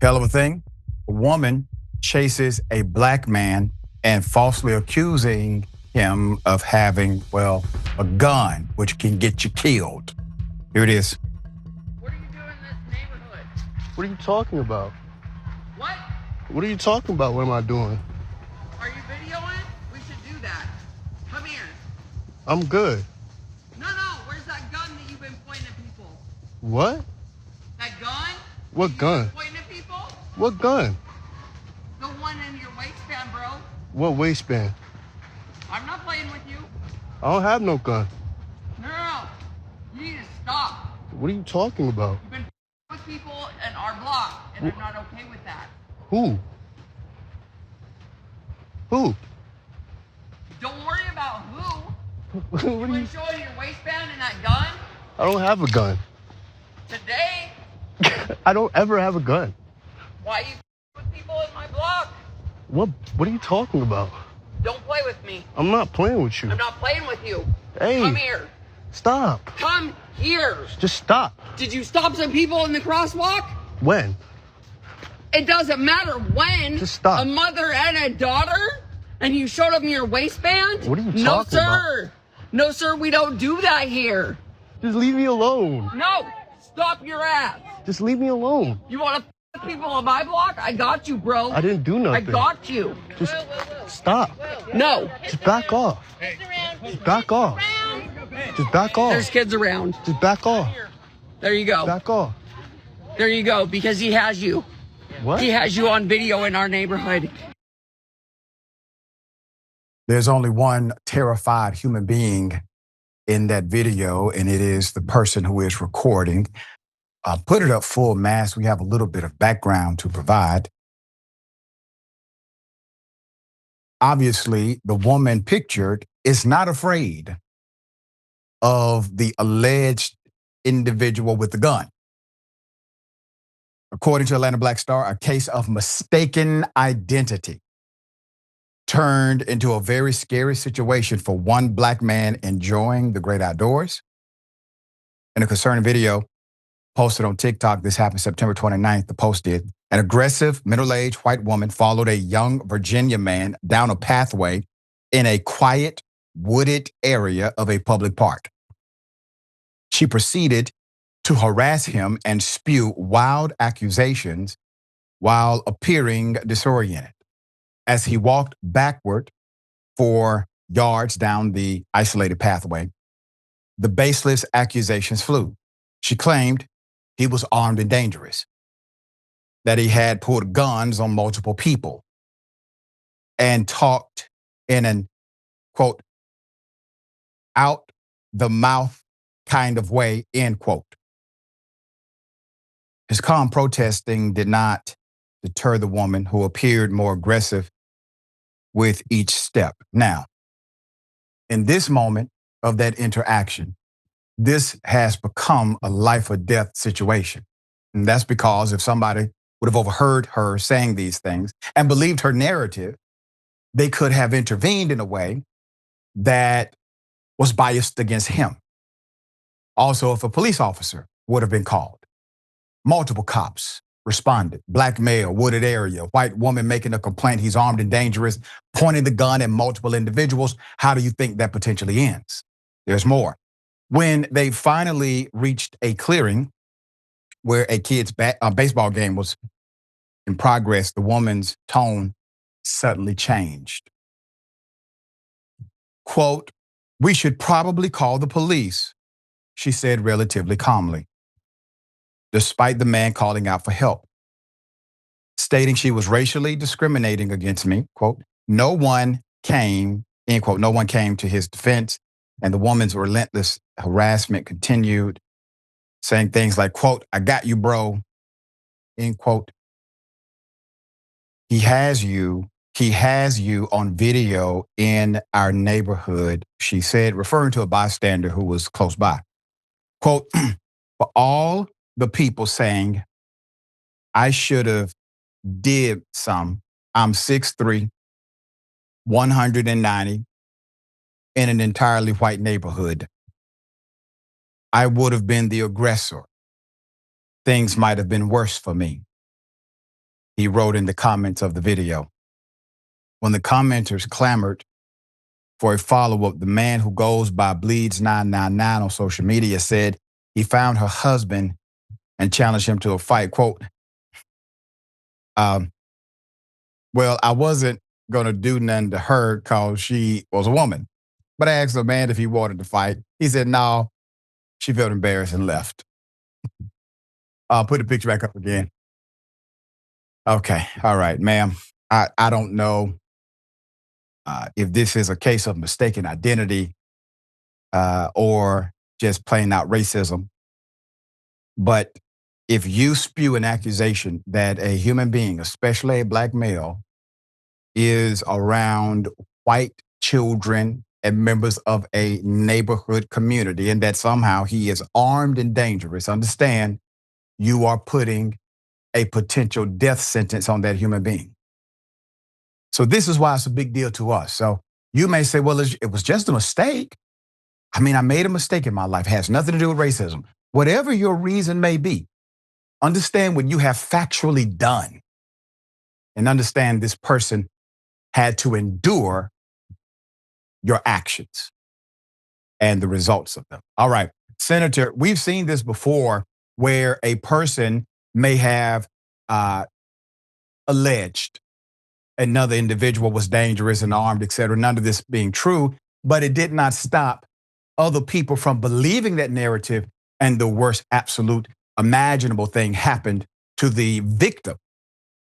Hell of a thing. A woman chases a black man and falsely accusing him of having, well, a gun, which can get you killed. Here it is. What are you doing in this neighborhood? What are you talking about? What? What are you talking about? What am I doing? Are you videoing? We should do that. Come here. I'm good. No, where's that gun that you've been pointing at people? What? That gun? What gun? Pointing at people? What gun? The one in your waistband, bro. What waistband? I'm not playing with you. I don't have no gun. No. You need to stop. What are you talking about? You've been with people in our block, and I'm not okay with that. Who? Who? Don't worry about who. What You are been you? showing your waistband and that gun I don't have a gun. today. I don't ever have a gun. Why you with people in my block? What are you talking about? Don't play with me. I'm not playing with you. I'm not playing with you. Hey. Come here. Stop. Come here. Just stop. Did you stop some people in the crosswalk? When? It doesn't matter when. Just stop. A mother and a daughter? And you showed them your waistband? What are you No, talking about? sir. No, sir, we don't do that here. Just leave me alone. No. Stop your ass. Just leave me alone. You want to f people on my block? I got you, bro. I didn't do nothing. I got you. Just stop. No. Just back off. Just back off. Just back off. There's kids around. Just back off. There you go. Back off. There you go, because he has you. What? He has you on video in our neighborhood. There's only one terrified human being in that video, and it is the person who is recording. Put it up full mass. We have a little bit of background to provide. Obviously, the woman pictured is not afraid of the alleged individual with the gun. According to Atlanta Black Star, a case of mistaken identity turned into a very scary situation for one black man enjoying the great outdoors. In a concerning video posted on TikTok, this happened September 29th, the Post did. An aggressive, middle-aged white woman followed a young Virginia man down a pathway in a quiet, wooded area of a public park. She proceeded to harass him and spew wild accusations while appearing disoriented. As he walked backward for yards down the isolated pathway, the baseless accusations flew. She claimed he was armed and dangerous, that he had pulled guns on multiple people, and talked in an, quote, out the mouth kind of way, end quote. His calm protesting did not deter the woman, who appeared more aggressive with each step. Now, in this moment of that interaction, this has become a life or death situation. And that's because if somebody would have overheard her saying these things and believed her narrative, they could have intervened in a way that was biased against him. Also, if a police officer would have been called, multiple cops responded, black male, wooded area, white woman making a complaint, he's armed and dangerous, pointing the gun at multiple individuals. How do you think that potentially ends? There's more. When they finally reached a clearing where a kid's baseball game was in progress, the woman's tone suddenly changed. Quote, "We should probably call the police," she said relatively calmly, despite the man calling out for help, stating she was racially discriminating against me. Quote, "No one came," end quote, "no one came to his defense," and the woman's relentless harassment continued, saying things like, quote, "I got you, bro," end quote. He has you on video in our neighborhood," she said, referring to a bystander who was close by. Quote, "For all the people saying I should have did some, I'm 6'3", 190, in an entirely white neighborhood. I would have been the aggressor. Things might have been worse for me." he wrote in the comments of the video. When the commenters clamored for a follow-up, the man who goes by Bleeds999 on social media said he found her husband and challenged him to a fight. Quote, well, I wasn't going to do nothing to her because she was a woman. But I asked the man if he wanted to fight. He said, no. She felt embarrassed and left. I'll put the picture back up again. Okay. All right, ma'am. I don't know if this is a case of mistaken identity or just plain out racism. But if you spew an accusation that a human being, especially a black male, is around white children and members of a neighborhood community and that somehow he is armed and dangerous, understand you are putting a potential death sentence on that human being. So this is why it's a big deal to us. So you may say, well, it was just a mistake. I mean, I made a mistake in my life. It has nothing to do with racism. Whatever your reason may be, understand what you have factually done and understand this person had to endure your actions and the results of them. All right, Senator, we've seen this before where a person may have alleged another individual was dangerous and armed, et cetera, none of this being true, but it did not stop other people from believing that narrative, and the worst absolute imaginable thing happened to the victim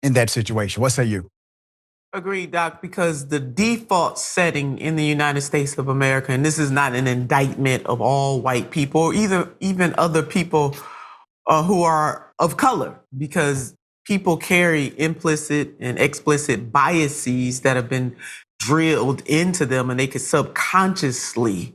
in that situation. What say you? Agreed, Doc, because the default setting in the United States of America, and this is not an indictment of all white people or even other people who are of color, because people carry implicit and explicit biases that have been drilled into them, and they could subconsciously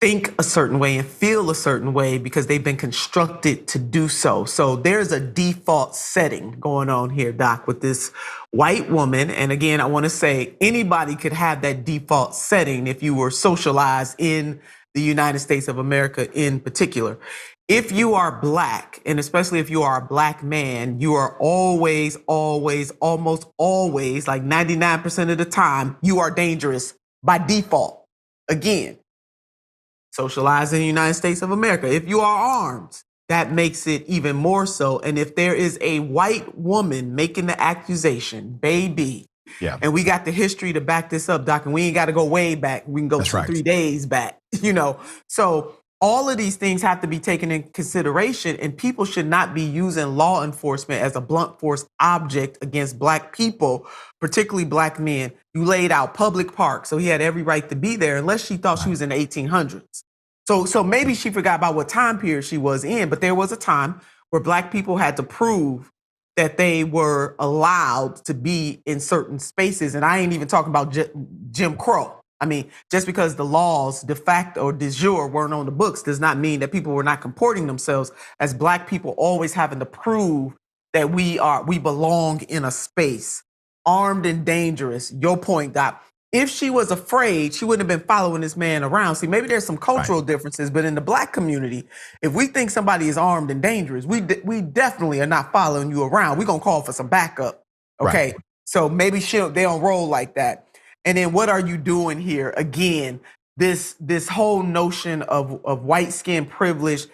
think a certain way and feel a certain way because they've been constructed to do so. So there's a default setting going on here, Doc, with this white woman. And again, I want to say anybody could have that default setting if you were socialized in the United States of America in particular. If you are black, and especially if you are a black man, you are always, almost always, like 99% of the time, you are dangerous by default. Again, socialized in the United States of America. If you are armed, that makes it even more so. And if there is a white woman making the accusation, baby, and we got the history to back this up, Doc, and we ain't got to go way back. We can go 3 days back, So all of these things have to be taken in consideration, and people should not be using law enforcement as a blunt force object against black people, particularly black men. You laid out public park, so he had every right to be there, unless she thought she was in the 1800s. So maybe she forgot about what time period she was in, but there was a time where black people had to prove that they were allowed to be in certain spaces. And I ain't even talking about Jim Crow. I mean, just because the laws de facto or de jure weren't on the books does not mean that people were not comporting themselves as black people, always having to prove that we belong in a space, armed and dangerous. Your point, Doc. If she was afraid, she wouldn't have been following this man around. See, maybe there's some cultural differences, but in the black community, if we think somebody is armed and dangerous, we definitely are not following you around. We're going to call for some backup. Okay. Right. So maybe they don't roll like that. And then what are you doing here? Again, this whole notion of white skin privilege,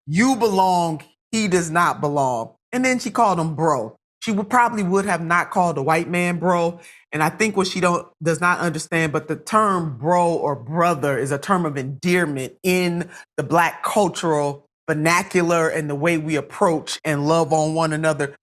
you belong, he does not belong. And then she called him bro. She probably would have not called a white man bro. And I think what she does not understand, but the term bro or brother is a term of endearment in the black cultural vernacular and the way we approach and love on one another.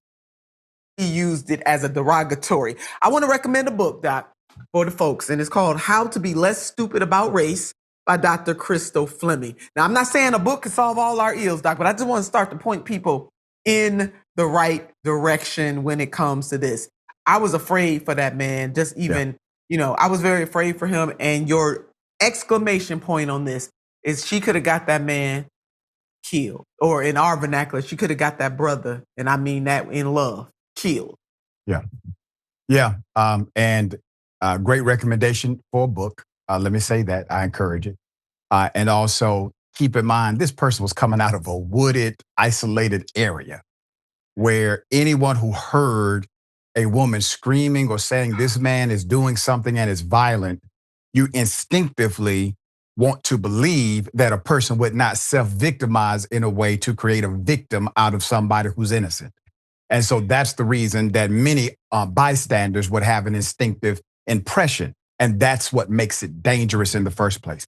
He used it as a derogatory. I want to recommend a book, Doc, for the folks, and it's called How to Be Less Stupid About Race by Dr. Crystal Fleming. Now, I'm not saying a book can solve all our ills, Doc, but I just want to start to point people in the right direction when it comes to this. I was afraid for that man, I was very afraid for him. And your exclamation point on this is she could have got that man killed, or in our vernacular, she could have got that brother, and I mean that in love, killed. Yeah. And great recommendation for a book. Let me say that. I encourage it. And also keep in mind, this person was coming out of a wooded, isolated area. where anyone who heard a woman screaming or saying this man is doing something and is violent, you instinctively want to believe that a person would not self-victimize in a way to create a victim out of somebody who's innocent. And so that's the reason that many bystanders would have an instinctive impression. And that's what makes it dangerous in the first place.